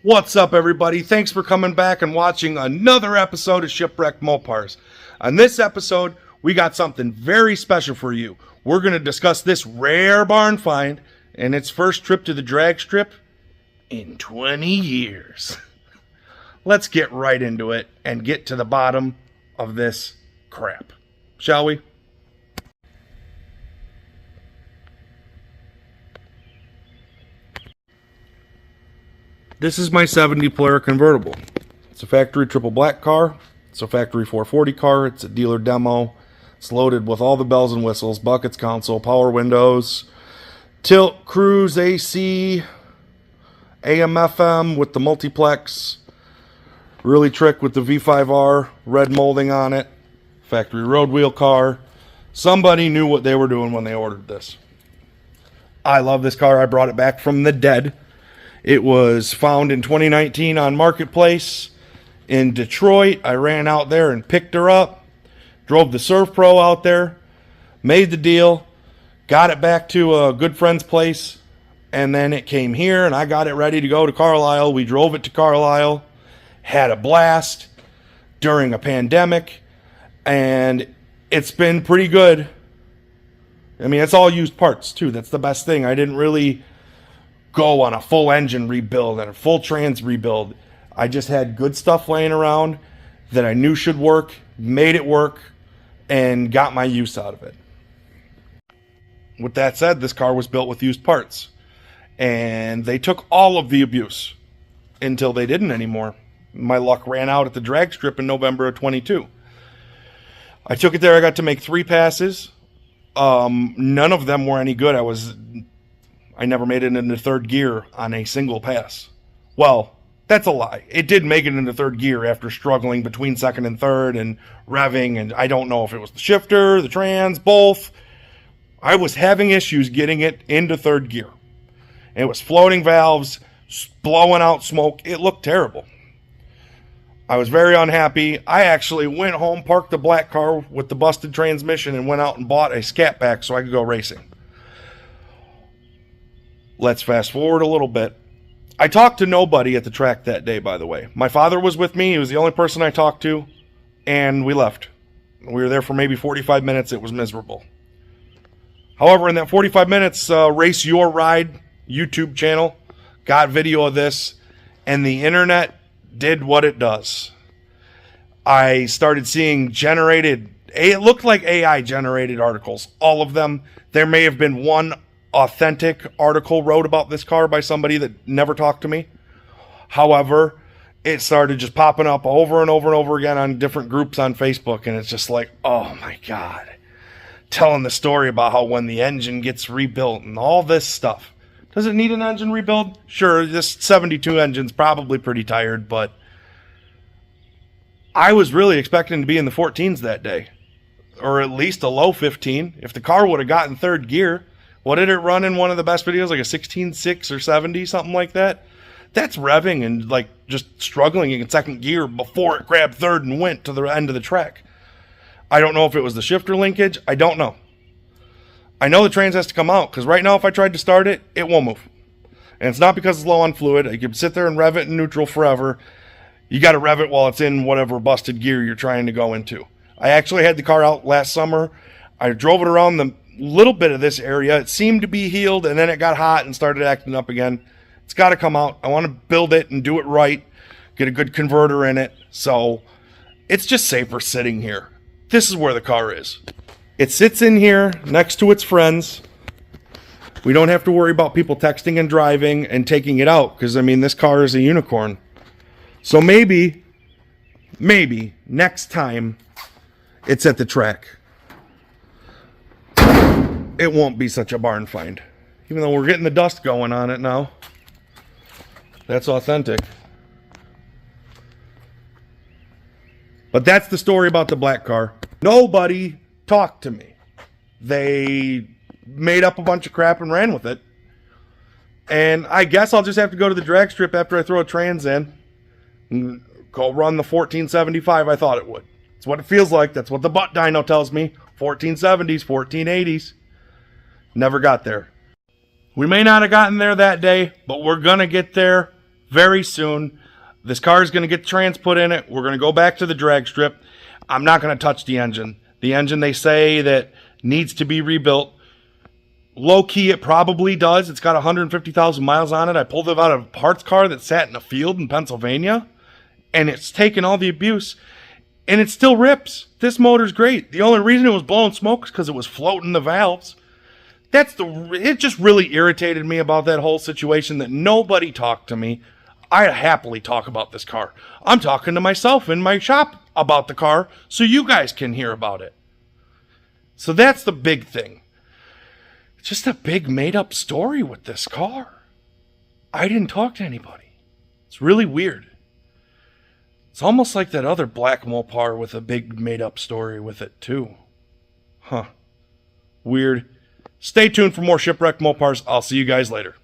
What's up, everybody? Thanks for coming back and watching another episode of Shipwrecked Mopars. On this episode, we got something very special for you. We're going to discuss this rare barn find and its first trip to the drag strip in 20 years. Let's get right into it and get to the bottom of this crap, shall we? This is my 70 Polara convertible. It's a factory triple black car. It's a factory 440 car. It's a dealer demo. It's loaded with all the bells and whistles, buckets, console, power windows, tilt, cruise, AC, AM, FM with the multiplex, really trick with the V5R, red molding on it, factory road wheel car. Somebody knew what they were doing when they ordered this. I love this car. I brought it back from the dead. It was found in 2019 on Marketplace in Detroit. I ran out there and picked her up, drove the Surf Pro out there, made the deal, got it back to a good friend's place, and then it came here and I got it ready to go to Carlisle. We drove it to Carlisle, had a blast during a pandemic, and it's been pretty good. I mean, it's all used parts too. That's the best thing. I didn't really go on a full engine rebuild and a full trans rebuild. I just had good stuff laying around that I knew should work, made it work, and got my use out of it. With that said, this car was built with used parts, and they took all of the abuse until they didn't anymore. My luck ran out at the drag strip in November of 22. I took it there. I got to make 3 passes. None of them were any good. I never made it into third gear on a single pass. Well, that's a lie. It did make it into third gear after struggling between second and third and revving, and I don't know if it was the shifter, the trans, both. I was having issues getting it into third gear. It was floating valves, blowing out smoke. It looked terrible. I was very unhappy. I actually went home, parked the black car with the busted transmission, and went out and bought a scat pack so I could go racing. Let's fast forward a little bit. I talked to nobody at the track that day, by the way. My father was with me. He was the only person I talked to, and we left. We were there for maybe 45 minutes. It was miserable. However, in that 45 minutes, Race Your Ride YouTube channel got video of this, and the internet did what it does. I started seeing it looked like AI generated articles, all of them. There may have been one authentic article wrote about this car by somebody that never talked to me. However, it started just popping up over and over and over again on different groups on Facebook, and it's just like, oh my God. Telling the story about how when the engine gets rebuilt and all this stuff. Does it need an engine rebuild? Sure, this 72 engine's probably pretty tired, but I was really expecting to be in the 14s that day, or at least a low 15. If the car would have gotten third gear, what did it run in one of the best videos? Like a 16.6 or 70, something like that? That's revving and like just struggling in second gear before it grabbed third and went to the end of the track. I don't know if it was the shifter linkage. I don't know. I know the trans has to come out, because right now if I tried to start it, it won't move. And it's not because it's low on fluid. You can sit there and rev it in neutral forever. You got to rev it while it's in whatever busted gear you're trying to go into. I actually had the car out last summer. I drove it around the little bit of this area. It seemed to be healed, and then it got hot and started acting up again. It's got to come out. I want to build it and do it right, get a good converter in it, so it's just safer sitting here. This is where the car is. It sits in here next to its friends. We don't have to worry about people texting and driving and taking it out, because I mean, this car is a unicorn. So maybe next time it's at the track, it won't be such a barn find. Even though we're getting the dust going on it now. That's authentic. But that's the story about the black car. Nobody talked to me. They made up a bunch of crap and ran with it. And I guess I'll just have to go to the drag strip after I throw a trans in and go run the 1475 I thought it would. It's what it feels like. That's what the butt dyno tells me. 1470s, 1480s. Never got there. We may not have gotten there that day, but we're going to get there very soon. This car is going to get trans put in it. We're going to go back to the drag strip. I'm not going to touch the engine. The engine, they say that needs to be rebuilt. Low key, it probably does. It's got 150,000 miles on it. I pulled it out of a parts car that sat in a field in Pennsylvania, and it's taken all the abuse, and it still rips. This motor's great. The only reason it was blowing smoke is because it was floating the valves. It just really irritated me about that whole situation that nobody talked to me. I happily talk about this car. I'm talking to myself in my shop about the car so you guys can hear about it. So that's the big thing. It's just a big made-up story with this car. I didn't talk to anybody. It's really weird. It's almost like that other black Mopar with a big made-up story with it too. Huh. Weird. Stay tuned for more Shipwreck Mopars. I'll see you guys later.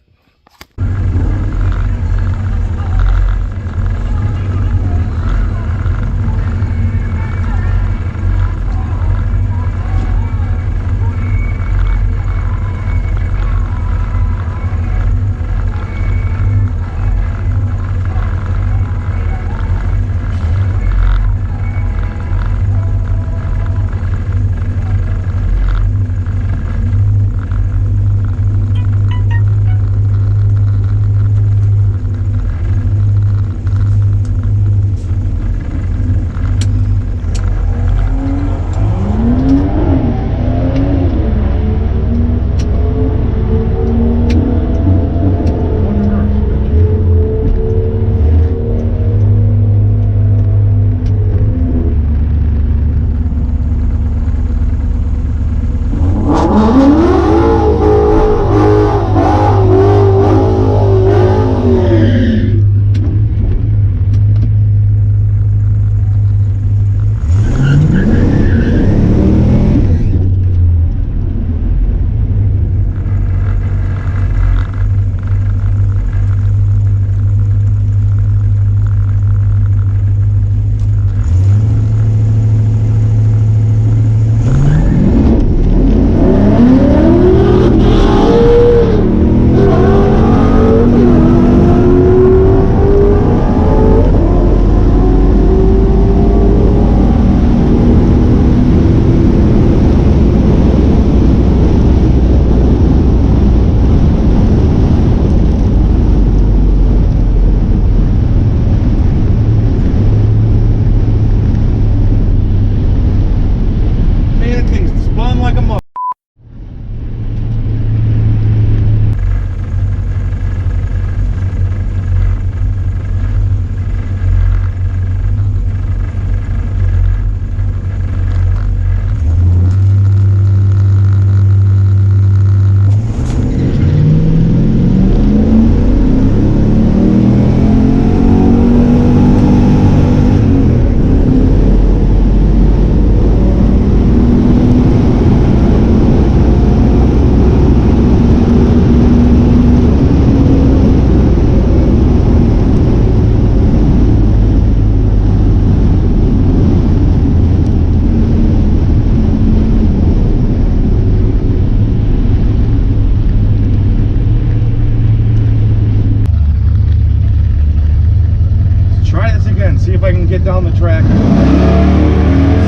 See if I can get down the track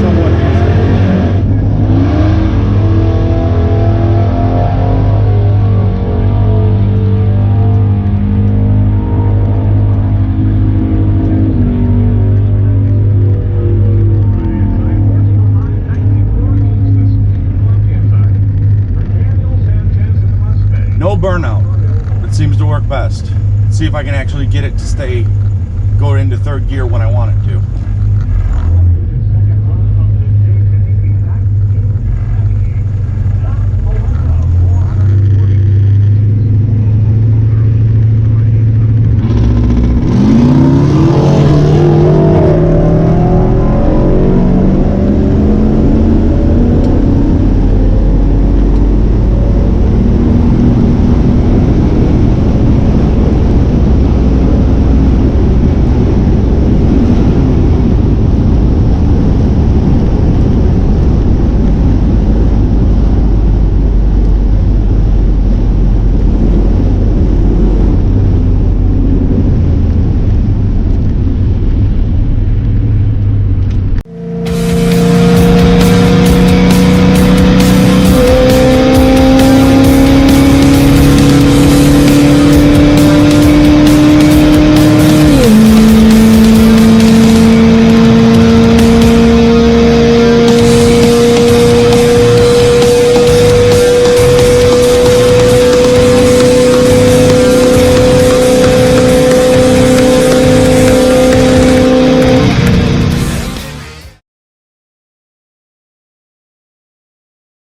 somewhat easily. No burnout. It seems to work best. Let's see if I can actually get it to go into third gear when I want it to.